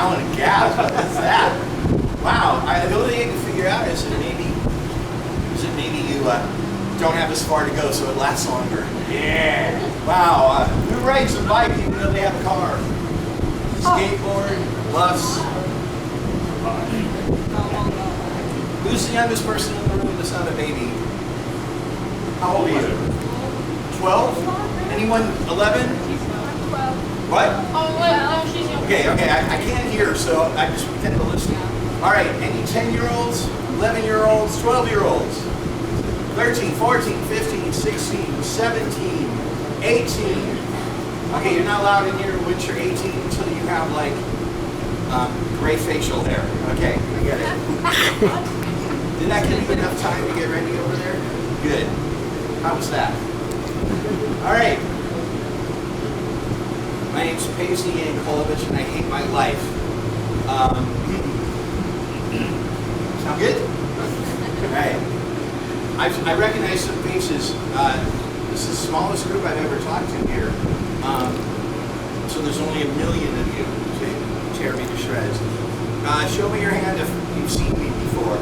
gallon of gas. What is that? Wow. The only thing I can figure out is that maybe you don't have as far to go, so it lasts longer. Yeah. Wow. Who rides a bike even though they have a car? Skateboard, bus. Who's the youngest person in the room that's not a baby? How old are you? 12? Anyone 11? 12. What? Oh, well, she's young. Okay, I can't hear, so I just pretend to listen. All right, any 10-year-olds, 11-year-olds, 12-year-olds, 13, 14, 15, 16, 17, 18. Okay, you're not allowed in here once you're 18 until you have, like, gray facial hair. Okay, I get it. Did that give you enough time to get ready over there? Good. How was that? All right. My name's Paisley Yankolovich, and I hate my life. Sound good? All right. I recognize some faces. This is the smallest group I've ever talked to here. So there's only 1 million of you to tear me to shreds. Show me your hand if you've seen me before.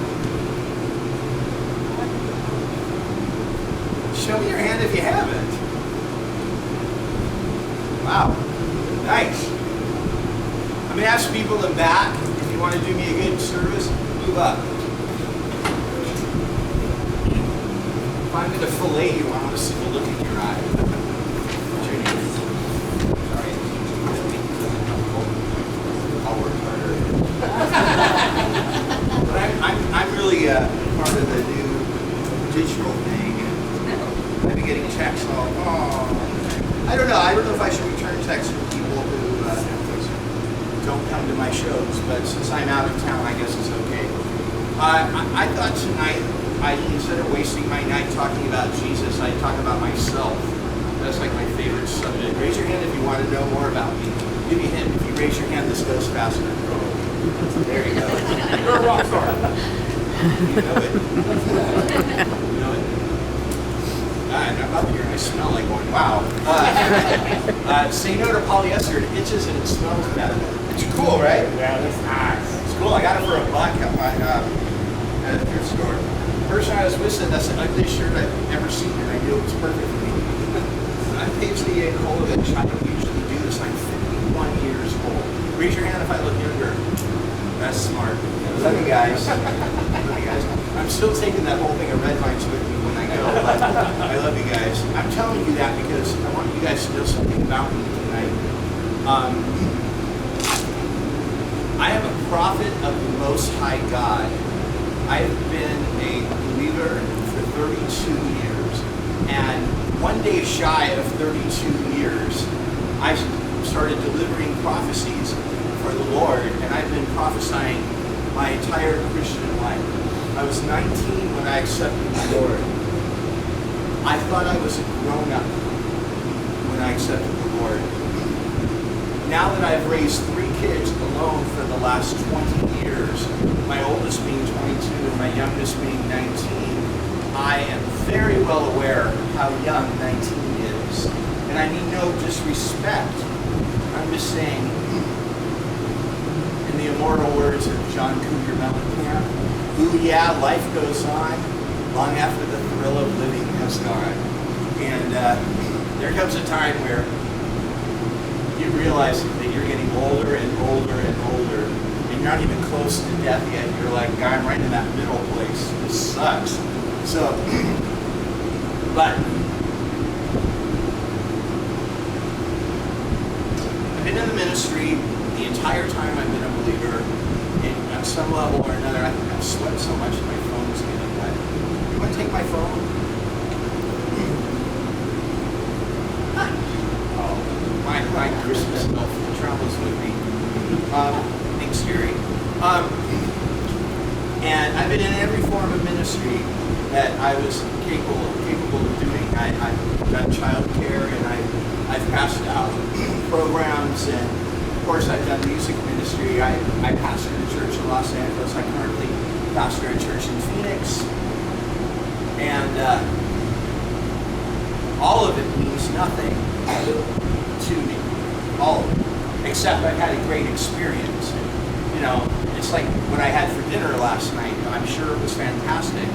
Show me your hand if you haven't. Wow. Nice. I'm going to ask people in back, if you want to do me a good service, move up. If I'm going to fillet you, I want to see the look in your eye. What's your name? Sorry. I'll work harder. But I'm really part of the new digital thing. I've been getting texts all, I don't know if I should return texts from people who don't come to my shows, but since I'm out of town, I guess it's okay. I thought tonight, instead of wasting my night talking about Jesus, I'd talk about myself. That's like my favorite subject. Raise your hand if you want to know more about me. Give me a hint. If you raise your hand, this goes faster. There you go. You're a rock star. You know it. You know it. I'm up here and I smell like one. Wow. Say no to polyester. It itches and it smells bad. It's cool, right? Yeah, that's nice. It's cool. I got it for $1 at a thrift store. The person I was with said that's the ugliest shirt I've ever seen, and I knew it was perfect for me. I'm Paisley Yankolovich. I don't usually do this. I'm 51 years old. Raise your hand if I look younger. That's smart. Love you guys. Love you guys. I'm still taking that whole thing of red vines with me when I go, but I love you guys. I'm telling you that because I want you guys to know something about me tonight. I am a prophet of the Most High God. I have been a believer for 32 years, and one day shy of 32 years, I started delivering prophecies for the Lord, and I've been prophesying my entire Christian life. I was 19 when I accepted the Lord. I thought I was a grown-up when I accepted the Lord. Now that I've raised 3 kids alone for the last 20 years, my oldest being 22 and my youngest being 19, I am very well aware how young 19 is. And I mean no disrespect. I'm just saying, in the immortal words of John Cougar Mellencamp, ooh yeah, life goes on long after the thrill of living has gone. And there comes a time where you realize that you're getting older and older and older, and you're not even close to death yet. You're like, God, I'm right in that middle place. This sucks. So, but I've been in the ministry the entire time I've been a believer, and on some level or another, I think I've sweat so much that my phone is getting wet. You want to take my phone? Oh, my Christmas elf travels with me. Thanks, Jerry. And I've been in every form of ministry that I was capable of doing. I've done child care, and I've passed out programs, and of course I've done music ministry. I pastor a church in Los Angeles. I currently pastor a church in Phoenix. And all of it means nothing to me. All of it. Except I've had a great experience. it's like what I had for dinner last night. I'm sure it was fantastic,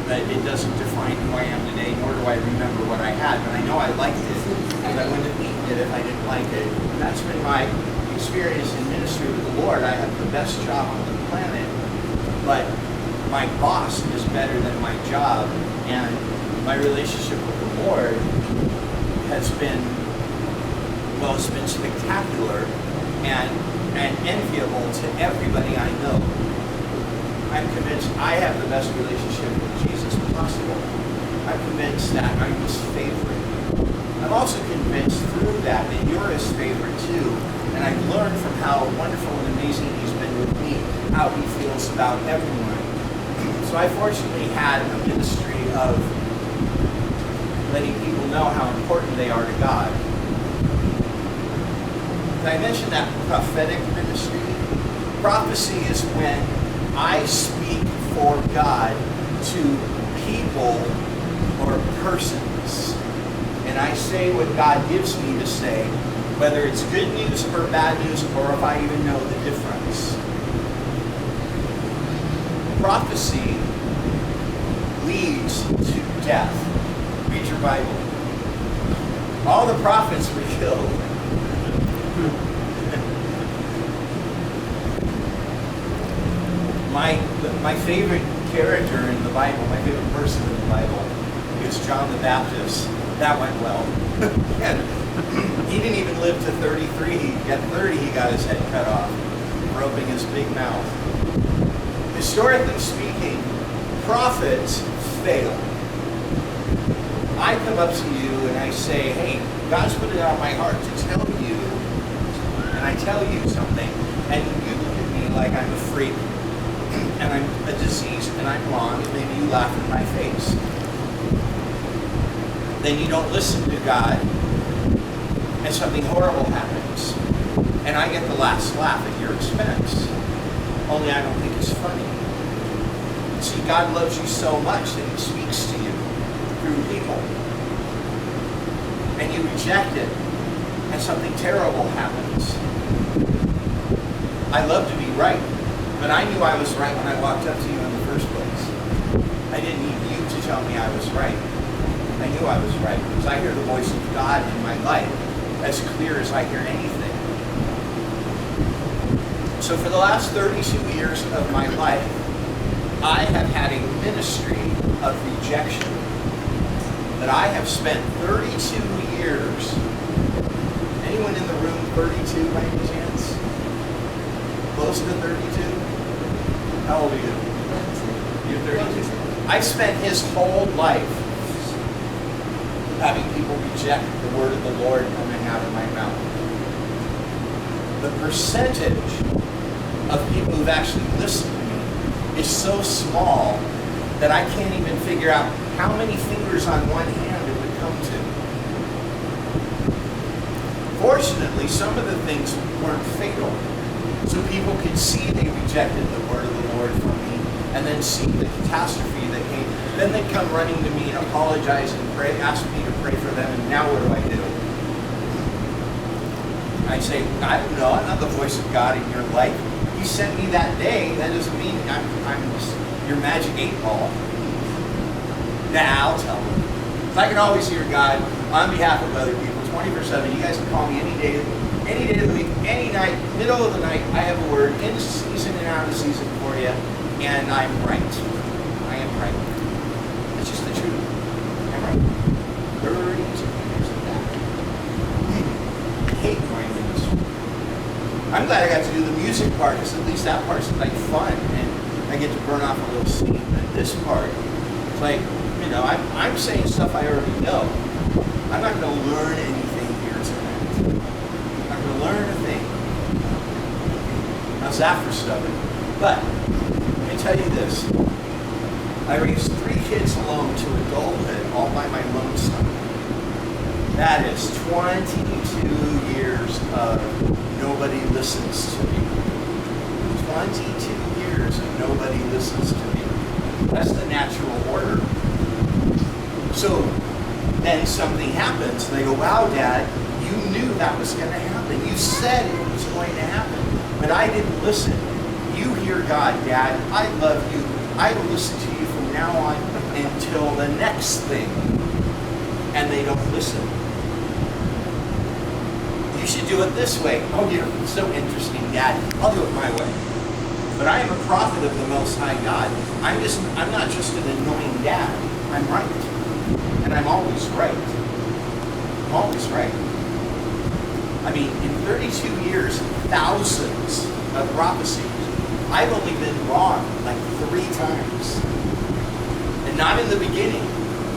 but it doesn't define who I am today, nor do I remember what I had. But I know I liked it, because I wouldn't have eaten it if I didn't like it. And that's been my experience in ministry with the Lord. I have the best job on the planet, but my boss is better than my job, and my relationship with the Lord has been, well, it's been spectacular and enviable to everybody I know. I'm convinced I have the best relationship with Jesus possible. I'm convinced that I'm his favorite. I'm also convinced through that you're his favorite too. And I've learned from how wonderful and amazing he's been with me, how he feels about everyone. So I fortunately had a ministry of letting people know how important they are to God. I mentioned that prophetic ministry. Prophecy is when I speak for God to people or persons. And I say what God gives me to say, whether it's good news or bad news, or if I even know the difference. Prophecy leads to death. Read your Bible. All the prophets were killed. My favorite character in the Bible, my favorite person in the Bible, is John the Baptist. That went well. He didn't even live to 33. At 30, he got his head cut off for opening his big mouth. Historically speaking, prophets fail. I come up to you and I say, hey, God's put it on my heart to tell you, and I tell you something, and you look at me like I'm a freak, and I'm a disease, and I'm wrong, and maybe you laugh in my face. Then you don't listen to God, and something horrible happens, and I get the last laugh at your expense. Only I don't think it's funny. See, God loves you so much that he speaks to you through people. And you reject it, and something terrible happens. I love to be right, but I knew I was right when I walked up to you in the first place. I didn't need you to tell me I was right. I knew I was right, because I hear the voice of God in my life as clear as I hear anything. So for the last 32 years of my life, I have had a ministry of rejection that I have spent 32 years. Anyone in the room 32 by any chance? Close to 32? How old are you? You're 32. I've spent his whole life having people reject the word of the Lord coming out of my mouth. The percentage of people who've actually listened to me is so small that I can't even figure out how many fingers on one hand it would come to. Fortunately, some of the things weren't fatal. So people could see they rejected the word of the Lord from me, and then see the catastrophe that came. Then they'd come running to me and apologize and pray, ask me to pray for them, and now what do I do? I say, I don't know, I'm not the voice of God in your life. He sent me that day. That doesn't mean I'm just your magic 8-ball. Nah, I'll tell them. So I can always hear God on behalf of other people 24/7. You guys can call me any day of the week, any night, middle of the night. I have a word in season and out of season for you, and I'm right. I am right. That's just the truth. I'm right. 32 years of that. I hate going to this. I'm glad I got to do the music part, because at least that part's like fun, and I get to burn off a little steam. But this part, it's like, I'm saying stuff I already know. I'm not going to learn anything here tonight. I'm not going to learn a thing. How's that for stubborn? But let me tell you this. I raised 3 kids alone to adulthood, all by my lonesome. That is 22 years of nobody listens to me. 22 years of nobody listens to me. That's the natural order. So then something happens, and they go, wow, Dad, you knew that was going to happen. You said it was going to happen, but I didn't listen. you hear God, Dad, I love you. I will listen to you from now on until the next thing. And they don't listen. You should do it this way. Oh, you're so interesting, Dad. I'll do it my way. But I am a prophet of the Most High God. I'm not just an annoying dad. I'm right. And I'm always right. I'm always right. I mean, in 32 years, thousands of prophecies. I've only been wrong like 3 times. And not in the beginning,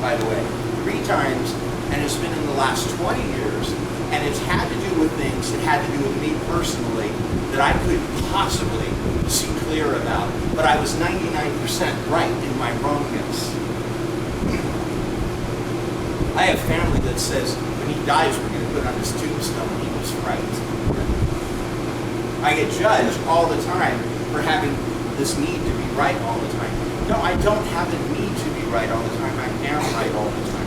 by the way. 3 times, and it's been in the last 20 years. And it's had to do with things that had to do with me personally that I couldn't possibly see clear about. But I was 99% right in my wrongness. I have family that says when he dies, we're going to put on his tombstone, he was right. I get judged all the time for having this need to be right all the time. No, I don't have the need to be right all the time. I am right all the time.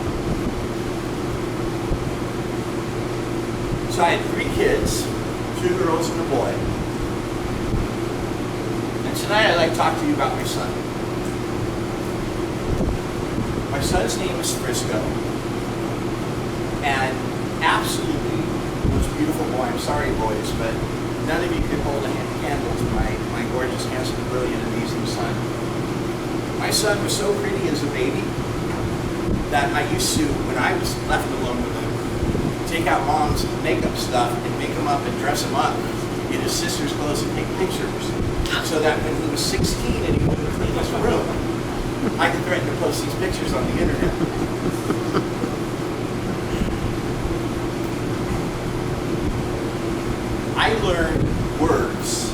So I had 3 kids, 2 girls and a boy. And tonight I'd like to talk to you about my son. My son's name is Frisco. And absolutely the most beautiful boy. I'm sorry, boys, but none of you could hold a candle to my gorgeous, handsome, brilliant, amazing son. My son was so pretty as a baby that I used to, when I was left alone with him, take out mom's makeup stuff and make him up and dress him up in his sister's clothes and take pictures. So that when he was 16 and he wouldn't clean his room, I could threaten to post these pictures on the internet. I learned words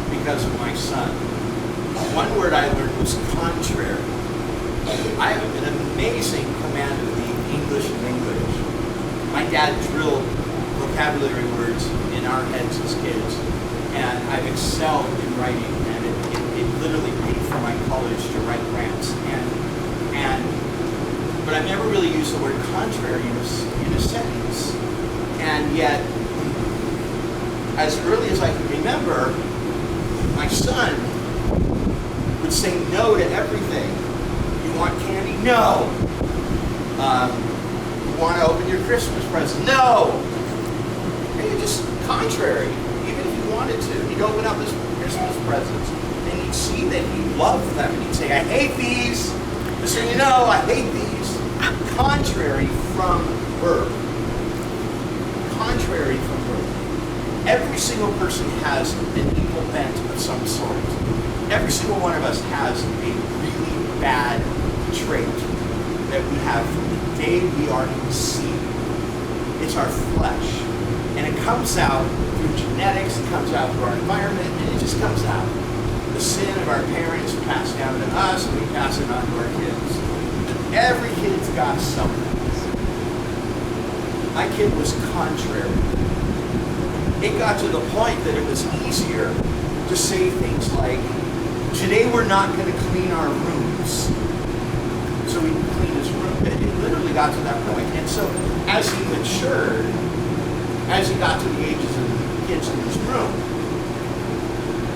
because of my son. One word I learned was contrary. I have an amazing command of the English language. My dad drilled vocabulary words in our heads as kids, and I've excelled in writing, and it literally paid for my college to write grants. But I've never really used the word contrary in a sentence. And yet, as early as I can remember, my son would say no to everything. You want candy? No. You want to open your Christmas present? No. And you're just contrary, even if you wanted to. He'd open up his Christmas presents, and you'd see that he loved them, and he'd say, I hate these. Just so you know, I hate these. Contrary from birth. Contrary from birth. Every single person has an evil bent of some sort. Every single one of us has a really bad trait that we have from the day we are conceived. It's our flesh. And it comes out through genetics, it comes out through our environment, and it just comes out. The sin of our parents passed down to us, and we pass it on to our kids. Every kid's got something. My kid was contrary. It got to the point that it was easier to say things like, today we're not going to clean our rooms. So we would clean his room. It literally got to that point. And so as he matured, as he got to the ages of the kids in his room,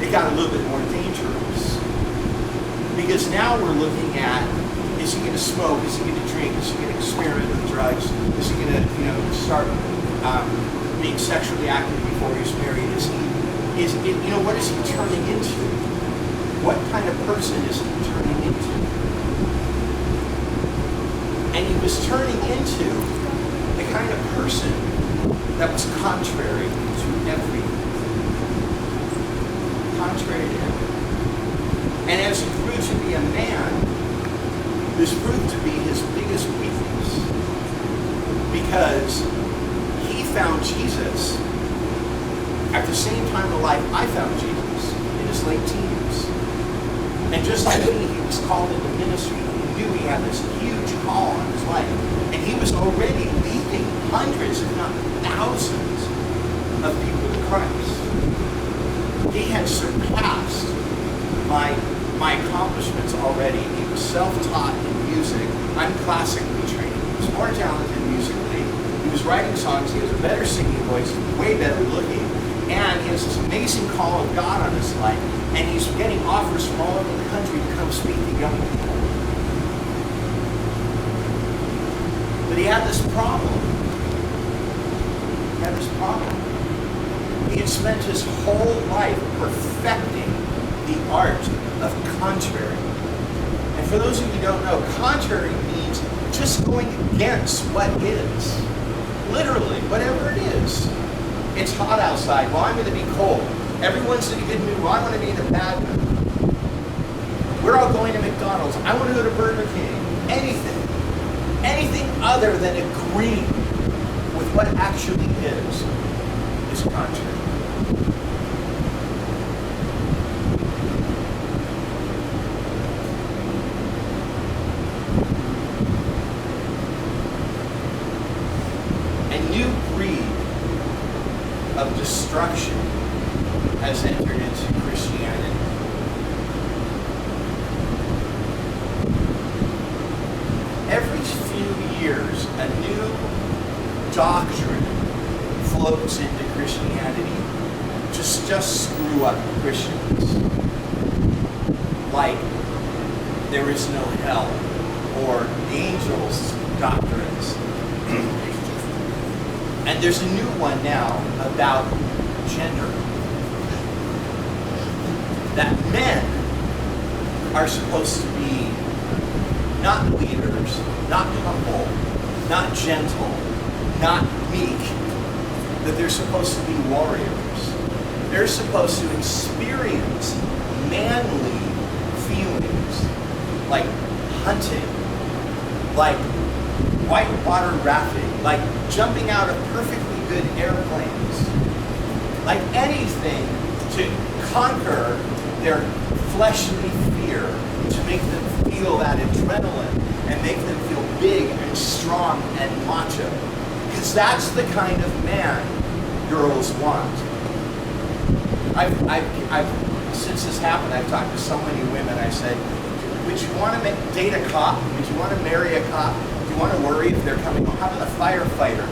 it got a little bit more dangerous. Because now we're looking at, is he going to smoke? Is he going to drink? Is he going to experiment with drugs? Is he going to, start being sexually active before he's married? What is he turning into? What kind of person is he turning into? And he was turning into the kind of person that was contrary to everything. Contrary to everything. And as he grew to be a man, this proved to be his biggest weakness. Because he found Jesus at the same time of life I found Jesus, in his late teens. And just like me, he was called into ministry. He knew he had this huge call on his life. And he was already leading hundreds, if not thousands, of people to Christ. He had surpassed my accomplishments already. He was self-taught in music. I'm classically trained. He was more talented musically. He was writing songs. He has a better singing voice, way better looking. And he has this amazing call of God on his life, and he's getting offers from all over the country to come speak to young people. But he had this problem. He had spent his whole life perfecting the art of contrary. And for those of you who don't know, contrary means just going against what is. Literally, whatever it is. It's hot outside. Well, I'm going to be cold. Everyone's in a good mood. Well, I want to be in a bad mood. We're all going to McDonald's. I want to go to Burger King. Anything other than agreeing with what actually is contrary. A new breed of destruction has entered into Christianity. Every few years, a new doctrine floats into Christianity just screw up Christians. Like there is no hell, or angels doctrines. And there's a new one now about gender. That men are supposed to be not leaders, not humble, not gentle, not meek, that they're supposed to be warriors. They're supposed to experience manly feelings, like hunting, like whitewater rafting, like jumping out of perfectly good airplanes, like anything to conquer their fleshly fear, to make them feel that adrenaline and make them feel big and strong and macho. Because that's the kind of man girls want. Since this happened, I've talked to so many women. I said, would you want to date a cop? Would you want to marry a cop? Do you want to worry if they're coming home? How about a firefighter?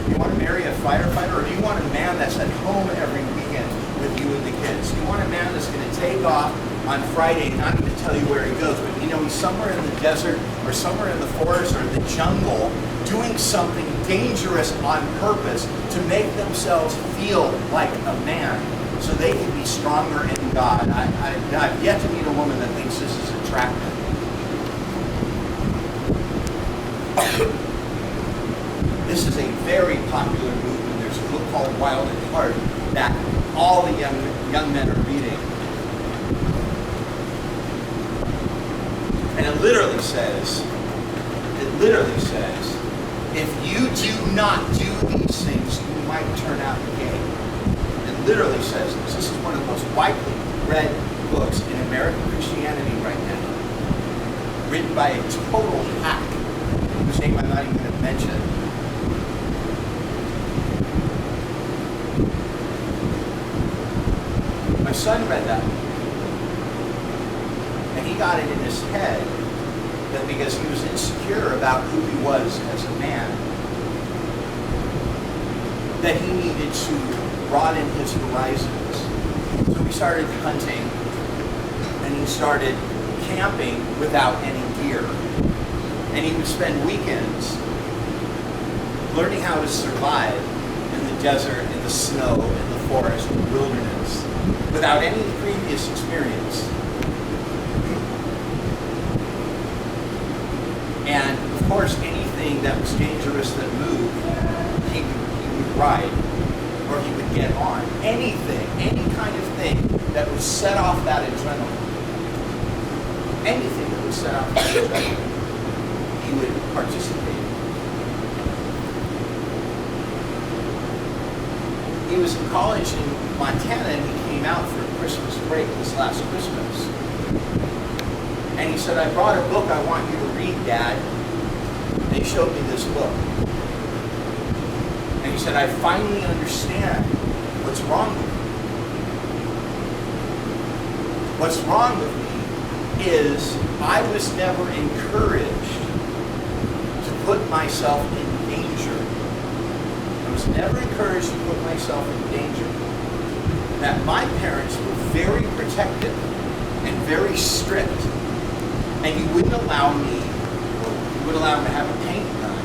Do you want to marry a firefighter? Or do you want a man that's at home every weekend with you and the kids? Do you want a man that's going to take off on Friday and not even tell you where he goes? But he's somewhere in the desert or somewhere in the forest or in the jungle doing something dangerous on purpose to make themselves feel like a man, so they can be stronger in God. I've yet to meet a woman that thinks this is attractive. This is a very popular movement. There's a book called Wild at Heart that all the young men are reading. And it literally says, if you do not do these things, you might turn out gay. Literally says this. This is one of the most widely read books in American Christianity right now. Written by a total hack, whose name I'm not even going to mention. My son read that, and he got it in his head that because he was insecure about who he was as a man, that he needed to broaden his horizons. So he started hunting, and he started camping without any gear. And he would spend weekends learning how to survive in the desert, in the snow, in the forest, in the wilderness, without any previous experience. And of course, anything that was dangerous that moved, he would ride. Or he would get on. Anything, any kind of thing that would set off that adrenaline. Anything that would set off that adrenaline, he would participate. He was in college in Montana, and he came out for a Christmas break this last Christmas. And he said, I brought a book I want you to read, Dad. And he showed me this book. And he said, I finally understand what's wrong with me. What's wrong with me is I was never encouraged to put myself in danger. I was never encouraged to put myself in danger. that my parents were very protective and very strict, and you wouldn't allow me to have a paint gun,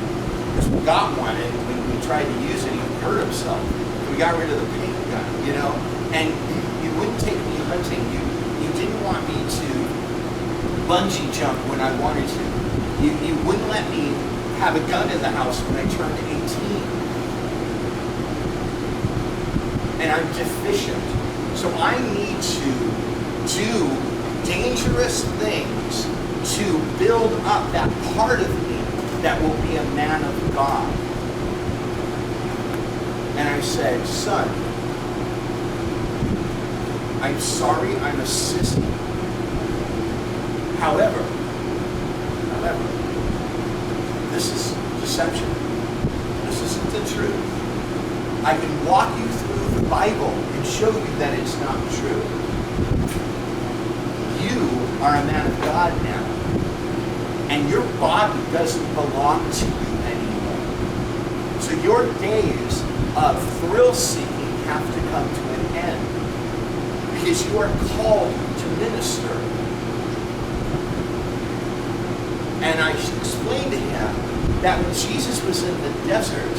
because we got one, and when we tried to use it, he hurt himself. We got rid of the paint gun, and you wouldn't take me hunting. You didn't want me to bungee jump when I wanted to. You wouldn't let me have a gun in the house when I turned 18. And I'm deficient. So I need to do dangerous things to build up that part of me that will be a man of God. And I said, son, I'm sorry I'm a sissy. However, this is deception. This isn't the truth. I can walk you through the Bible and show you that it's not true. You are a man of God now, and your body doesn't belong to you anymore. So your days of thrill seeking have to come to an end, because you are called to minister. And I explained to him that when Jesus was in the desert,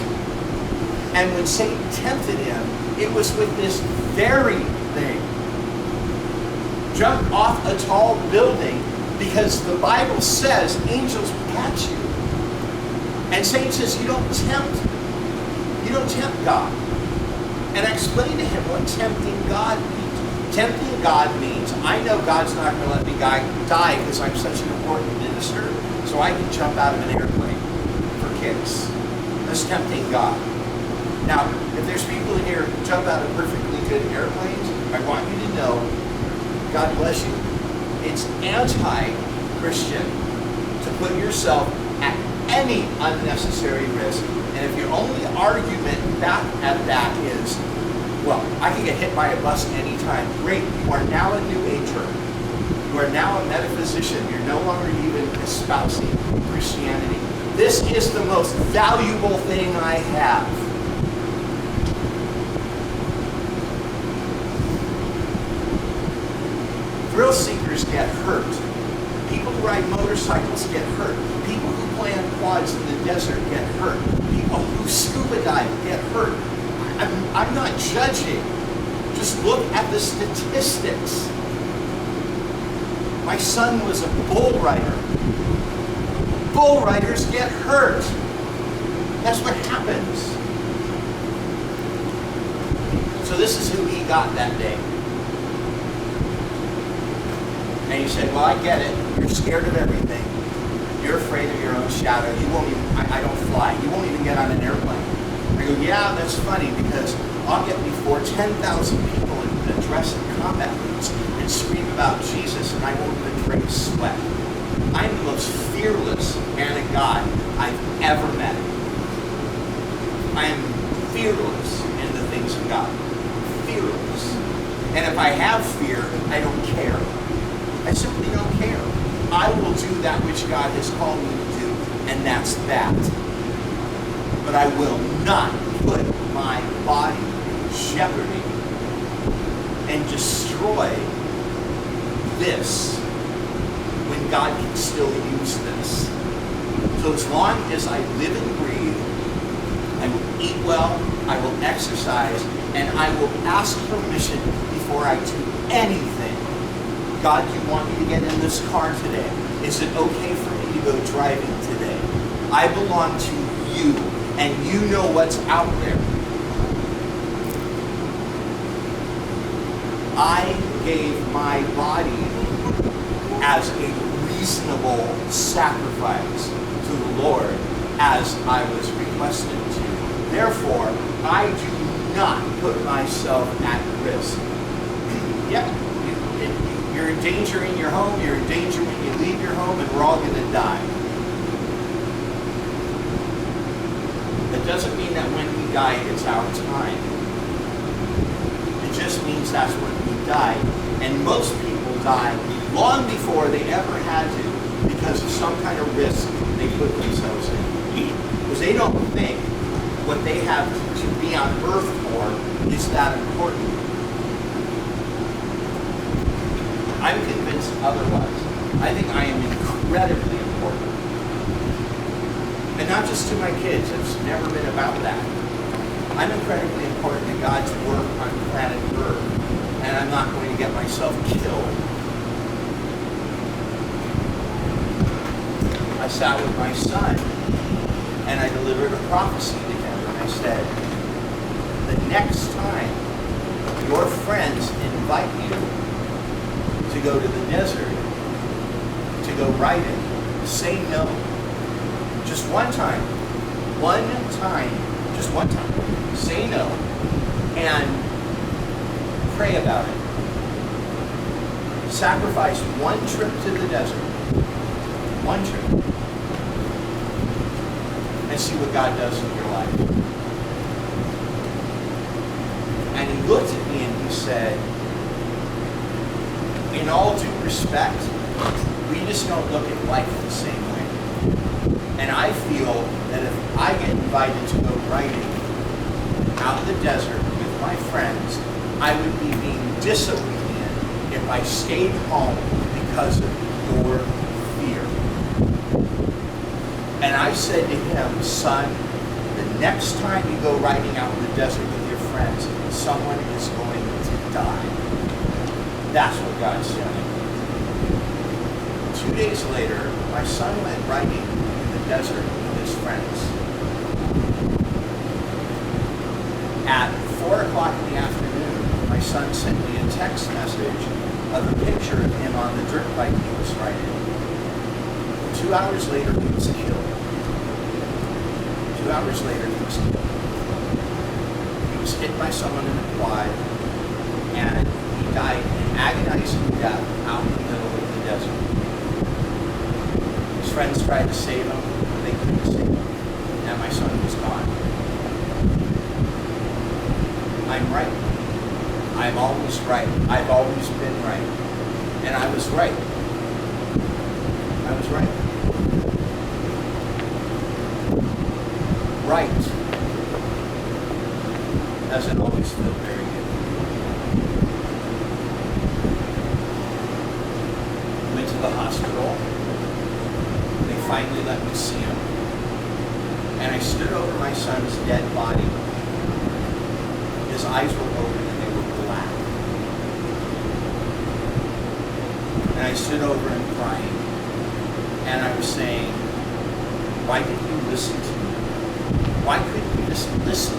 and when Satan tempted him, it was with this very thing. Jump off a tall building, because the Bible says angels will catch you. And Satan says, you don't tempt God. And I explained to him what tempting God means. Tempting God means, I know God's not going to let me die because I'm such an important minister, so I can jump out of an airplane for kicks. That's tempting God. Now, if there's people in here who jump out of perfectly good airplanes, I want you to know, God bless you, it's anti-Christian to put yourself at any unnecessary risk. And if your only argument at that is, well, I can get hit by a bus anytime. Great, you are now a New Ager. You are now a metaphysician. You're no longer even espousing Christianity. This is the most valuable thing I have. Thrill seekers get hurt. People who ride motorcycles get hurt. People who plan quads in the desert get hurt. People who scuba dive get hurt. I'm not judging. Just look at the statistics. My son was a bull rider. Bull riders get hurt. That's what happens. So this is who he got that day. And he said, well, I get it. You're scared of everything. You're afraid of your own shadow. You won't even, I don't fly. You won't even get on an airplane. I go, yeah, that's funny, because I'll get before 10,000 people in dress and combat boots and scream about Jesus, and I won't even break a sweat. I'm the most fearless man of God I've ever met. I am fearless in the things of God. Fearless. And if I have fear, I don't care. I simply don't care. I will do that which God has called me to do, and that's that. But I will not put my body in jeopardy and destroy this when God can still use this. So as long as I live and breathe, I will eat well, I will exercise, and I will ask permission before I do anything. God, you want me to get in this car today? Is it okay for me to go driving today? I belong to you, and you know what's out there. I gave my body as a reasonable sacrifice to the Lord as I was requested to. Therefore, I do not put myself at risk. Yep, you're in danger in your home, you're in danger when you leave your home, and we're all going to die. That doesn't mean that when we die, it's our time. It just means that's when we die. And most people die long before they ever had to, because of some kind of risk they put themselves in. Because they don't think what they have to be on earth for is that important. I'm convinced otherwise. I think I am incredibly important. And not just to my kids. It's never been about that. I'm incredibly important to God's work on planet Earth. And I'm not going to get myself killed. I sat with my son and I delivered a prophecy to him. And I said, the next time your friends invite you to go to the desert, to go riding, say no. Just one time. Just one time. Say no. And pray about it. Sacrifice one trip to the desert. One trip. And see what God does in your life. And he looked at me and he said, in all due respect, we just don't look at life the same way. And I feel that if I get invited to go riding out in the desert with my friends, I would be being disobedient if I stayed home because of your fear. And I said to him, son, the next time you go riding out in the desert with your friends, someone is going to die. That's what God said. 2 days later, my son went riding in the desert with his friends. At 4 o'clock in the afternoon, my son sent me a text message of a picture of him on the dirt bike he was riding. 2 hours later, he was killed. 2 hours later, he was killed. He was hit by someone in the quad, and he died an agonizing death out in the middle of the desert. His friends tried to save him, but they couldn't save him, and my son was gone. I'm right. I'm always right. I've always been right. And I was right. I was right. Right doesn't always feel very good. Went to the hospital. They finally let me see him. And I stood over my son's dead body. His eyes were open and they were black. And I stood over him crying. And I was saying, why didn't you listen to me? Why couldn't you just listen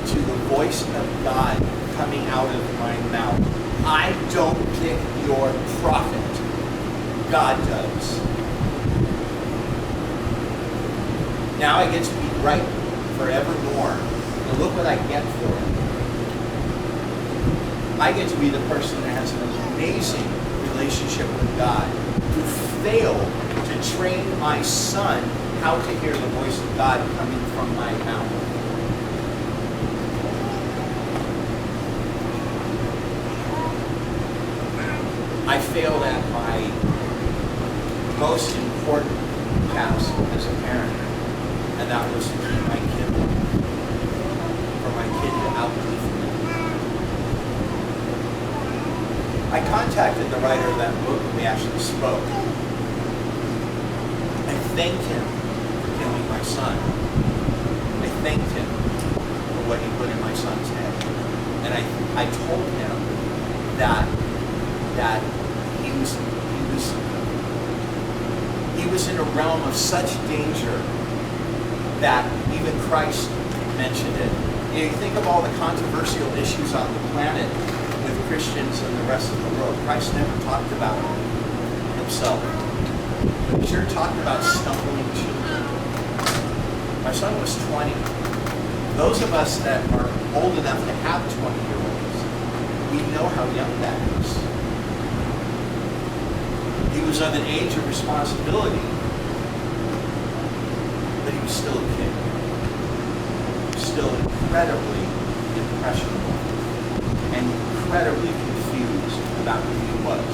to the voice of God coming out of my mouth? I don't pick your prophet. God does. Now I get to be right forevermore. And look what I get for it. I get to be the person that has an amazing relationship with God, who failed to train my son how to hear the voice of God coming from my mouth. I failed at my most important task as a parent, and that was to keep my kid, for my kid to outlive me. I contacted the writer of that book and we actually spoke. I thanked him for killing my son. I thanked him for what he put in my son's head. And I told him that he was in a realm of such danger that even Christ mentioned it. You know, you think of all the controversial issues on the planet with Christians and the rest of the world. Christ never talked about himself. But he sure talked about stumbling children. My son was 20. Those of us that are old enough to have 20-year-olds, we know how young that is. He was of an age of responsibility, but he was still a kid. Still incredibly impressionable and incredibly confused about who he was.